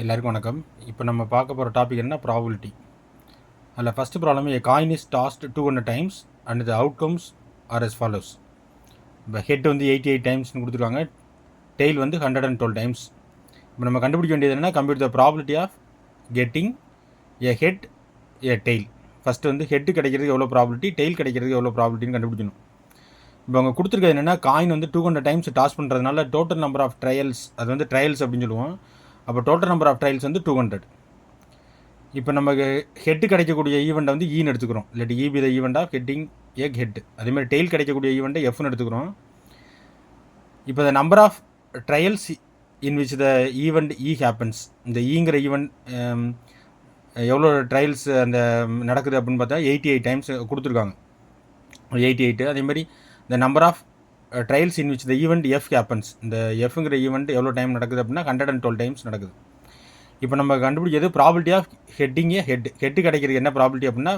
எல்லாருக்கும் வணக்கம். இப்போ நம்ம பார்க்க போகிற டாபிக் என்ன ப்ராபபிலிட்டி. அதில் first problem a coin is tossed 200 times and the outcomes are as follows. இப்போ ஹெட் வந்து 88 டைம்ஸ்னு கொடுத்துருக்காங்க, டெய்ல் வந்து 112 டைம்ஸ். இப்போ நம்ம கண்டுபிடிக்க வேண்டியது என்னென்னா compute the probability of getting a head a tail. First வந்து ஹெட்டு கிடைக்கிறதுக்கு எவ்வளோ ப்ராபிலிட்டி, டெய்ல் கிடைக்கிறதுக்கு எவ்வளோ ப்ராபிலிட்டின்னு கண்டுபிடிக்கணும். இப்போ அவங்க கொடுத்துருக்கிறது என்னென்னா காயின் வந்து 200 டைம்ஸ் டாஸ் பண்ணுறதுனால டோட்டல் நம்பர் ஆஃப் ட்ரையல்ஸ், அது வந்து ட்ரையல்ஸ் அப்படின்னு சொல்லுவோம். அப்போ டோட்டல் நம்பர் ஆஃப் ட்ரையல்ஸ் வந்து 200. இப்போ நமக்கு ஹெட்டு கிடைக்கக்கூடிய ஈவெண்ட்டை வந்து ஈன்னு எடுத்துக்கிறோம், இல்லாட்டி be the event of getting a head. அதேமாதிரி டெய்ல் கிடைக்கக்கூடிய ஈவெண்ட்டை எஃப்னு எடுத்துக்கிறோம். இப்போ the number of trials in which the event happens, இந்த ஈங்கிற ஈவெண்ட் எவ்வளோ ட்ரையல்ஸ் அந்த நடக்குது அப்படின்னு பார்த்தா 88 டைம்ஸ் கொடுத்துருக்காங்க, 88. அதேமாதிரி இந்த number of trials in which the event F happens, இந்த எஃப்ங்கிற ஈவெண்ட் எவ்வளோ டைம் நடக்குது அப்படின்னா 112 டைம்ஸ் நடக்குது. இப்போ நம்ம கண்டுபிடிக்கிறது ப்ராபிலிட்டி ஆஃப் ஹெட்டிங்கே ஹெட்டு கிடைக்கிறது என்ன ப்ராபிலிட்டி அப்படின்னா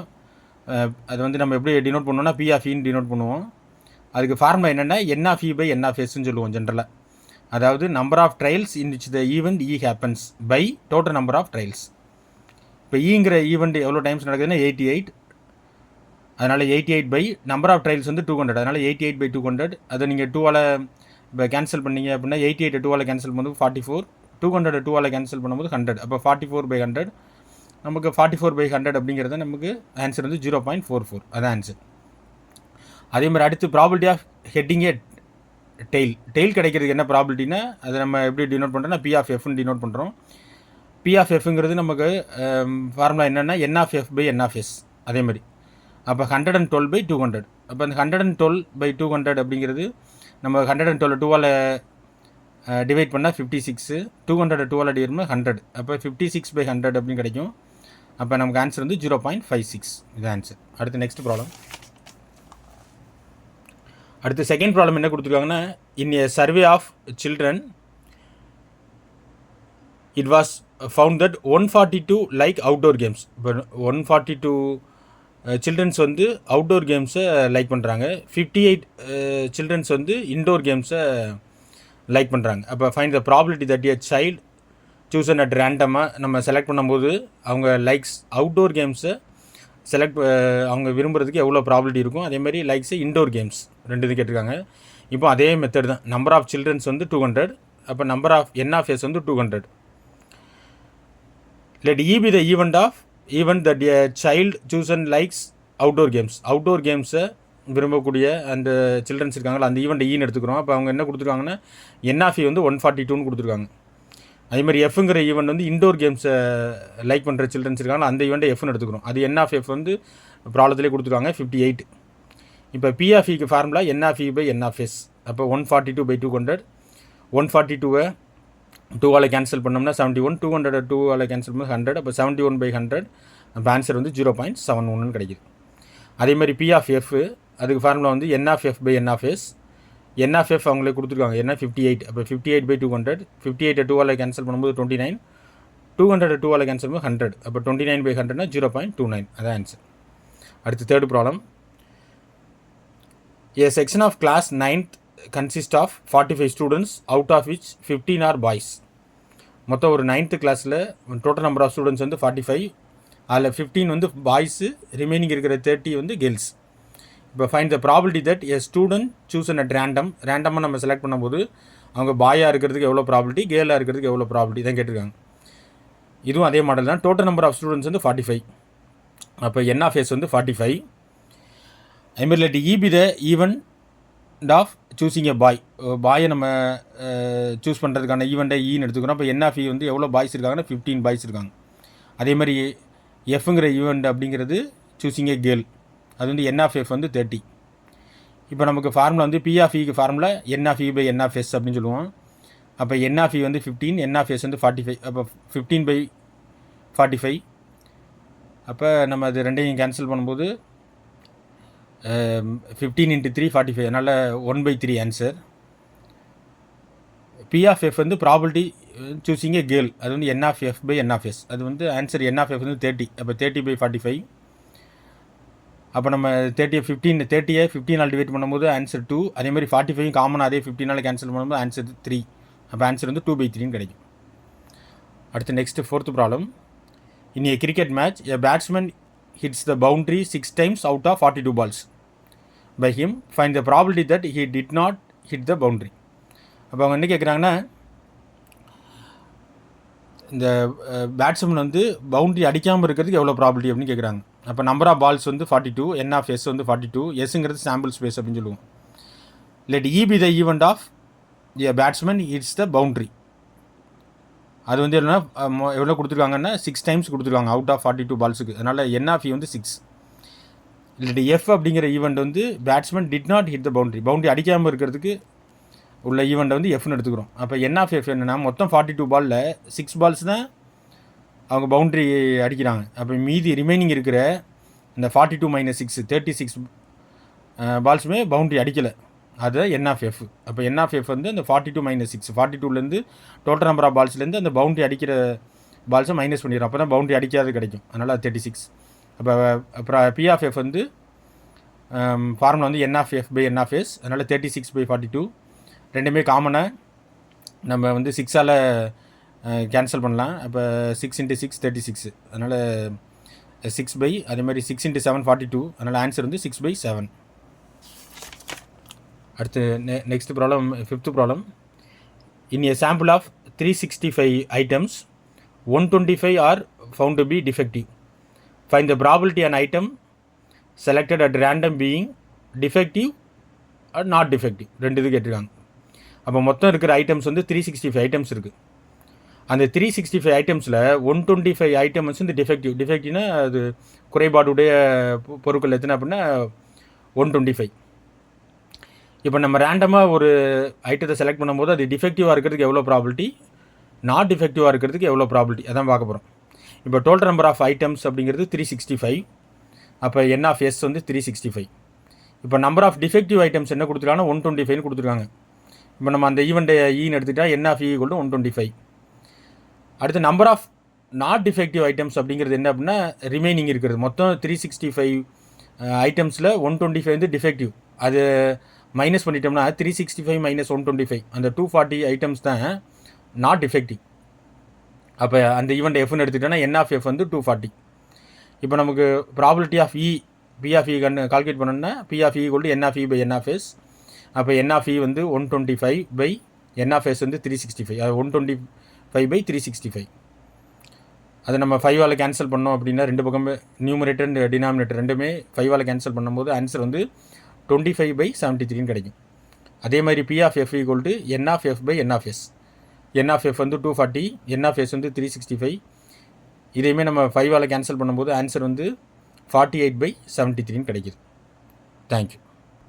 அது வந்து நம்ம எப்படி டினோட் பண்ணுவோம்னா பி ஆஃப் இன்னு டினோட் பண்ணுவோம். அதுக்கு ஃபார்முலா என்னென்னா N of E by N of எஸ்ன்னு சொல்லுவோம் ஜென்ரலாக. அதாவது number of trials in which the event happens by total number of trials. இப்போ ஈங்கிற ஈவெண்ட் எவ்வளோ டைம்ஸ் நடக்குதுன்னா 88. அதனால் 88 பை நம்பர் ஆஃப் ட்ரையல்ஸ் வந்து 200. அதனால் 88 பை 200. அதை நீங்கள் 2ஆல் இப்போ கேன்சல் பண்ணிங்க அப்படின்னா 88 2ஆல் கேன்சல் பண்ணும்போது 44, 200 2ஆல் கேன்சல் பண்ணும்போது 100. அப்போ 44 பை 100, நமக்கு 44 பை 100 அப்படிங்கிறது நமக்கு ஆன்சர் வந்து 0.44. அதான் ஆன்சர். அதே மாதிரி அடுத்து ப்ராபிலிட்டி ஆஃப் ஹெட்டிங்கே டெய்ல் கிடைக்கிறதுக்கு என்ன ப்ராபிலிட்டினா அதை நம்ம எப்படி டினோட் பண்ணுறோம்னா பி ஆஃப் எஃப்னு டினோட் பண்ணுறோம். பி ஆஃப் எஃப்ங்கிறது நமக்கு ஃபார்முலா என்னென்னா N of F by N of S. அதே மாதிரி அப்போ 112 பை 200. அப்போ அந்த 112 பை 200 அப்படிங்கிறது நம்ம 112 2ஆல் டிவைட் பண்ணால் 56, 200 2ஆல் டிவைட் பண்ணால் 100. அப்போ 56 பை 100 அப்படின்னு கிடைக்கும். அப்போ நமக்கு ஆன்சர் வந்து 0.56. இது ஆன்சர். அடுத்து நெக்ஸ்ட் ப்ராப்ளம். அடுத்து செகண்ட் ப்ராப்ளம் என்ன கொடுத்துருக்காங்கன்னா in a survey of children it was found that 142 like outdoor games. இப்போ 142 சில்ட்ரன்ஸ் வந்து அவுட்டோர் கேம்ஸை லைக் பண்ணுறாங்க, 58 சில்ட்ரன்ஸ் வந்து இன்டோர் கேம்ஸை லைக் பண்ணுறாங்க. அப்போ find the probability that a child chosen at ரேண்டமாக நம்ம செலக்ட் பண்ணும்போது அவங்க லைக்ஸ் அவுட்டோர் கேம்ஸை அவங்க விரும்புகிறதுக்கு எவ்வளோ ப்ராபிலிட்டி இருக்கும். அதேமாதிரி லைக்ஸு இன்டோர் கேம்ஸ் ரெண்டு இது கேட்டிருக்காங்க. இப்போ அதே மெத்தட் தான். நம்பர் ஆஃப் சில்ட்ரன்ஸ் வந்து 200. அப்போ number of N of S வந்து 200. Let be the event that a child chosen likes outdoor கேம்ஸை விரும்பக்கூடிய அந்த சில்ட்ரன்ஸ் இருக்காங்களா அந்த ஈவெண்ட் ஈன்னு எடுத்துக்கிறோம். அப்போ அவங்க என்ன கொடுத்துருக்காங்கன்னா என் ஆஃப் இ வந்து 142ன்னு கொடுத்துருக்காங்க. அதேமாதிரி எஃப்ங்கிற ஈவெண்ட் வந்து இன்டோர் கேம்ஸை லைக் பண்ணுற சில்ட்ரன்ஸ் இருக்காங்களா அந்த ஈவெண்ட்டை எஃப்னு எடுத்துக்கிறோம். அது என் ஆஃப் எஃப் வந்து ப்ராப்ளத்திலே கொடுத்துருக்காங்க 58. இப்போ பி ஆஃப் இக்கு formula N of E by N of S. அப்போ 142 பை 200. 142 2ஆல் கேன்சல் பண்ணோம்னா 71, 200 2ஆல் கேன்சல் பண்ணி 100. அப்போ 71 பை 100. அப்போ ஆன்சர் வந்து 0.71 கிடைக்குது. அதேமாதிரி பி ஆஃப் எஃப் அதுக்கு ஃபார்முலா வந்து N of F by N of S. N of F அவங்களே கொடுத்துருக்காங்க என்ன 58. அப்போ 58 பை 200. 58 2ஆல் கேன்சல் பண்ணும்போது 29, 200 2ஆல் கேன்சல் பண்ணும்போது 100. அப்போ 29 பை 100னா 0.29. அதான் ஆன்சர். அடுத்து third problem. A section of class 9th consist of 45 students out of which 15 are boys. மொத்தம் ஒரு 9th கிளாஸில் டோட்டல் நம்பர் ஆஃப் ஸ்டூடெண்ட்ஸ் வந்து 45. அதில் 15 வந்து பாய்ஸு, ரிமைனிங் இருக்கிற 30 வந்து கேர்ள்ஸ். இப்போ find the probability that a student chosen at ரேண்டமாக நம்ம செலக்ட் பண்ணும்போது அவங்க பாயாக இருக்கிறதுக்கு எவ்வளோ ப்ராபிலிட்டி, கேர்ளாக இருக்கிறதுக்கு எவ்வளோ ப்ராபிலிட்டி தான் கேட்டிருக்காங்க. இதுவும் அதே மாடல் தான். டோட்டல் நம்பர் ஆஃப் ஸ்டூடெண்ட்ஸ் வந்து 45. அப்போ என் ஆஃப் எஸ் வந்து 45. அதுமாதிரி let be the event of choosing a பாயை நம்ம சூஸ் பண்ணுறதுக்கான ஈவெண்ட்டை ஈன்னு எடுத்துக்கிறோம். அப்போ என் ஆஃப் இ வந்து எவ்வளோ பாய்ஸ் இருக்காங்கன்னா 15 பாய்ஸ் இருக்காங்க. அதே மாதிரி எஃப்ங்கிற ஈவெண்ட் அப்படிங்கிறது சூஸிங் எ கேர்ள், அது வந்து என் ஆஃப் எஃப் வந்து 30. இப்போ நமக்கு ஃபார்முலா வந்து பி ஆஃப் இக்கு formula N of E by N of S அப்படின்னு சொல்லுவோம். அப்போ என் ஆஃப் இ வந்து 15, என் ஆஃப் எஸ் வந்து 45. அப்போ 15 பை 45. அப்போ நம்ம அது ரெண்டையும் கேன்சல் பண்ணும்போது 15 × 3 45. அதனால் 1/3 ஆன்சர். பி ஆஃப் எஃப் வந்து ப்ராபிலிட்டி சூஸிங் ஏ கேர்ள், அது வந்து N of F by N of S. அது வந்து ஆன்சர் என் ஆஃப் எஃப் வந்து 30. அப்போ 30 பை 45. அப்போ நம்ம 30 15ஆல் டிவைட் பண்ணும்போது ஆன்சர் 2. அதேமாதிரி 45 காமனாக அதே 15ஆல் கேன்சல் பண்ணும்போது ஆன்சர் 3. அப்போ ஆன்சர் வந்து 2/3 கிடைக்கும். அடுத்து next fourth problem. In a cricket match a batsman hits the boundary 6 times out of 42 balls. By him, find the probability that he did not hit the boundary. அப்போ அவங்க என்ன கேட்குறாங்கன்னா, இந்த பேட்ஸ்மேன் வந்து பவுண்ட்ரி அடிக்காமல் இருக்கிறதுக்கு எவ்வளோ ப்ராபிலிட்டி அப்படின்னு கேட்குறாங்க. அப்போ நம்பர் ஆஃப் பால்ஸ் வந்து 42, என் ஆஃப் எஸ் வந்து 42, எஸ்ங்கிறது சாம்பிள் ஸ்பேஸ் அப்படின்னு சொல்லுவோம். Let E be the event of a batsman hits the boundary. அது வந்து என்னென்னா எவ்வளோ கொடுத்துருக்காங்கன்னா 6 times கொடுத்துருக்காங்க அவுட் ஆஃப் 42 balls. அதனால் என் ஆஃப் வந்து 6. இல்லாட்டி எஃப் அப்படிங்கிற ஈவெண்ட் வந்து batsman did not hit the boundary அடிக்காமல் இருக்கிறதுக்கு உள்ள ஈவெண்ட்டை வந்து எஃப்னு எடுத்துக்கிறோம். அப்போ என் ஆஃப் எஃப் என்னென்னா மொத்தம் 42 balls 6 balls தான் அவங்க பவுண்ட்ரி அடிக்கிறாங்க. அப்போ மீதி ரிமைனிங் இருக்கிற இந்த 42 - 6 36 balls பவுண்ட்ரி அடிக்கலை. அது என் ஆஃப் எஃப். அப்போ என் ஆஃப் எஃப் வந்து அந்த 42 - 6 42லேருந்து டோட்டல் நம்பர் ஆஃப் பால்ஸ்லேருந்து அந்த பவுண்ட்ரி அடிக்கிற பால்ஸை மைனஸ் பண்ணிடுறோம். அப்போ தான் பவுண்ட்ரி அடிக்காது கிடைக்கும். அதனால் 36. அப்போ அப்புறம் பி ஆஃப் எஃப் வந்து ஃபார்முலா வந்து N of F by N of S. அதனால் 36/42 ரெண்டுமே காமனாக நம்ம வந்து 6ஆல் கேன்சல் பண்ணலாம். அப்போ 6 × 6 36. அதனால் 6 அதே மாதிரி 6 × 7 42. அதனால் ஆன்சர் வந்து 6/7. அடுத்து next problem, fifth problem. In a sample of 365 items 125 are found to be defective. Find the probability an item selected at random being defective or not defective. ரெண்டு இது கேட்டிருக்காங்க. அப்போ மொத்தம் இருக்கிற ஐட்டம்ஸ் வந்து 365 items இருக்குது. அந்த 365 ஐட்டம்ஸில் 125 items வந்து டிஃபெக்டிவ்னா அது குறைபாடுடைய பொருட்கள் எத்தனை அப்படின்னா 125. இப்போ நம்ம ரேண்டமாக ஒரு ஐட்டத்தை செலக்ட் பண்ணும்போது அது டிஃபெக்டிவாக இருக்கிறதுக்கு எவ்வளோ ப்ராபிலிட்டி, நாட் டிஃபெக்டிவாக இருக்கிறதுக்கு எவ்வளோ ப்ராபிலிட்டி, அதான் பார்க்க போகிறோம். இப்போ டோட்டல் நம்பர் ஆஃப் ஐட்டம்ஸ் அப்படிங்கிறது 365. அப்போ என் ஆஃப் எஸ் வந்து 365. இப்போ நம்பர் ஆஃப் டிஃபெக்டிவ் ஐட்டம்ஸ் என்ன கொடுத்துருக்காங்கன்னா 125 கொடுத்துருக்காங்க. இப்போ நம்ம அந்த ஈவெண்ட்டை ஈன்னு எடுத்துக்கிட்டால் என் ஆஃப் ஈ = 125. அடுத்து number of not defective items அப்படிங்கிறது என்ன அப்படின்னா ரிமைனிங் இருக்கிறது. மொத்தம் 365 ஐட்டம்ஸில் 125 வந்து டிஃபெக்டிவ். அது மைனஸ் பண்ணிட்டோம்னா 365 - 125 அந்த 240 ஐட்டம்ஸ் தான் நாட் டிஃபெக்டிவ். அப்போ அந்த ஈவெண்ட் எஃப்னு எடுத்துக்கிட்டோன்னா என் ஆஃப் எஃப் வந்து 240. இப்போ நமக்கு probability of E P of E calculate பண்ணோம்னா P of E = N of E by N of S. அப்போ என் ஆஃப் இ வந்து 125 பை என் ஆஃப் எஸ் வந்து 365. அது 125/365. அதை நம்ம 5ஆல் கேன்சல் பண்ணோம் அப்படின்னா ரெண்டு பக்கமே நியூமரேட்டர் அண்ட் டினாமினேட்டர் ரெண்டுமே 5ஆல் கேன்சல் பண்ணும்போது ஆன்சர் வந்து 25/73 கிடைக்கும். அதே மாதிரி P of F = N of F by N of S. N of F வந்து 240, என் ஆஃப் எஸ் வந்து 365. இதையுமே நம்ம 5ஆல் கேன்சல் பண்ணும்போது ஆன்சர் வந்து 48/73 கிடைக்குது. தேங்க்யூ.